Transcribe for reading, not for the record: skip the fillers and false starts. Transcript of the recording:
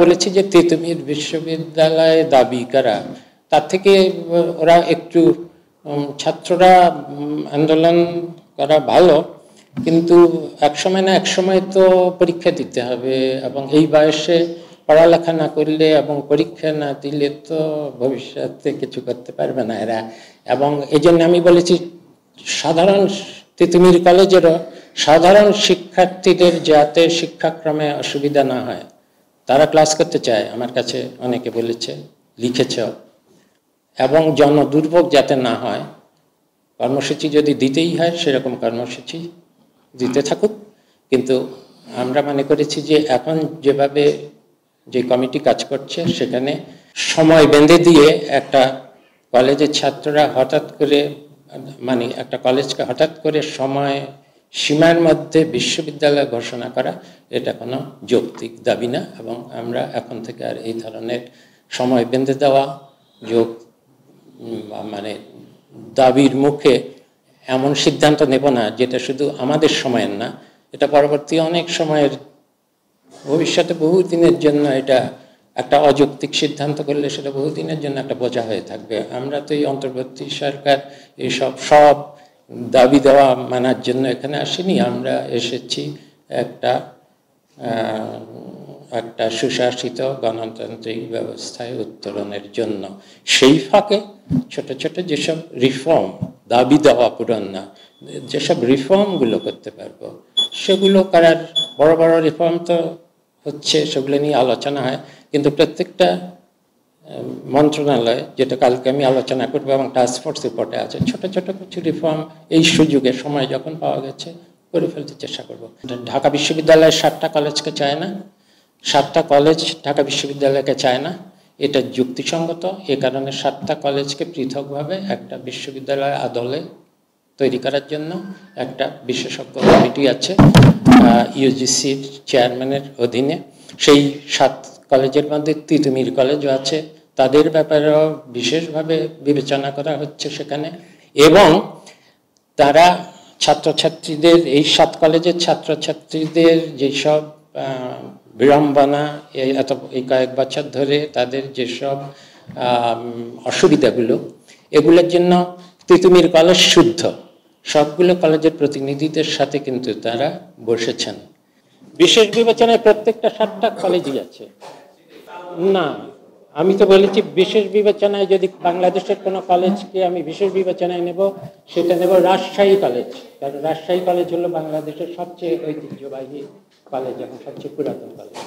বলেছি যে তিতুমির বিশ্ববিদ্যালয়ে দাবি করা, তার থেকে ওরা একটু ছাত্ররা আন্দোলন করা ভালো, কিন্তু একসময় না একসময় তো পরীক্ষা দিতে হবে, এবং এই বয়সে পড়ালেখা না করলে এবং পরীক্ষা না দিলে তো ভবিষ্যতে কিছু করতে পারবে না এরা। এবং এই জন্য আমি বলেছি সাধারণ তিতুমির কলেজেরও সাধারণ শিক্ষার্থীদের যাতে শিক্ষাক্রমে অসুবিধা না হয়, তারা ক্লাস করতে চায়, আমার কাছে অনেকে বলেছে, লিখেছ, এবং জনদুর্ভোগ যাতে না হয়, কর্মসূচি যদি দিতেই হয় সেরকম কর্মসূচি দিতে থাকুক। কিন্তু আমরা মনে করেছি যে এখন যেভাবে যে কমিটি কাজ করছে সেখানে সময় বেঁধে দিয়ে একটা কলেজের ছাত্ররা হঠাৎ করে, মানে একটা কলেজকে হঠাৎ করে সময় সীমার মধ্যে বিশ্ববিদ্যালয় ঘোষণা করা, এটা কোনো যৌক্তিক দাবি না। এবং আমরা এখন থেকে আর এই ধরনের সময় বেঁধে দেওয়া মানে দাবির মুখে এমন সিদ্ধান্ত নেব না যেটা শুধু আমাদের সময়ের না, এটা পরবর্তী অনেক সময়ের, ভবিষ্যতে বহুদিনের জন্য এটা একটা অযৌক্তিক সিদ্ধান্ত করলে সেটা বহুদিনের জন্য একটা বোঝা হয়ে থাকবে। আমরা তো এই অন্তর্বর্তী সরকার এইসব সব দাবি দেওয়া মানার জন্য এখানে আসিনি, আমরা এসেছি একটা সুশাসিত গণতান্ত্রিক ব্যবস্থায় উত্তরণের জন্য। সেই ফাঁকে ছোট ছোট যেসব রিফর্ম, দাবি দেওয়া পূরণ না, যেসব রিফর্মগুলো করতে পারবো সেগুলো করার, বড় বড় রিফর্ম তো হচ্ছে, সেগুলো নিয়ে আলোচনা হয়, কিন্তু প্রত্যেকটা মন্ত্রণালয়, যেটা কালকে আমি আলোচনা করবো এবং টাস্কফোর্স রিপোর্টে আছে, ছোট ছোট কিছু রিফর্ম এই সুযোগে সময় যখন পাওয়া গেছে করে ফেলতে চেষ্টা করবো। ঢাকা বিশ্ববিদ্যালয়ের 7টা কলেজকে চায় না, 7টা কলেজ ঢাকা বিশ্ববিদ্যালয়কে চায় না, এটা যুক্তিসঙ্গত। এ কারণে 7টা কলেজকে পৃথকভাবে একটা বিশ্ববিদ্যালয় আদলে তৈরি করার জন্য একটা বিশেষজ্ঞ কমিটি আছে ইউজিসির চেয়ারম্যানের অধীনে। সেই 7 কলেজের মধ্যে তিতুমির কলেজও আছে, তাদের ব্যাপারেও বিশেষভাবে বিবেচনা করা হচ্ছে সেখানে। এবং তারা ছাত্রছাত্রীদের, এই 7 কলেজের ছাত্রছাত্রীদের যেসব বিড়ম্বনা এই কয়েক বছর ধরে তাদের যেসব অসুবিধাগুলো, এগুলোর জন্য তিতুমির কলেজ শুদ্ধ, সবগুলো কলেজের প্রতিনিধিদের সাথে কিন্তু তারা বসেছেন। বিশেষ বিবেচনায় প্রত্যেকটা 7টা কলেজই আছে না, আমি তো বলেছি বিশেষ বিবেচনায় যদি বাংলাদেশের কোনো কলেজকে আমি বিশেষ বিবেচনায় নেব, সেটা নেব রাজশাহী কলেজ, কারণ রাজশাহী কলেজ হলো বাংলাদেশের সবচেয়ে ঐতিহ্যবাহী কলেজ এবং সবচেয়ে পুরাতন কলেজ।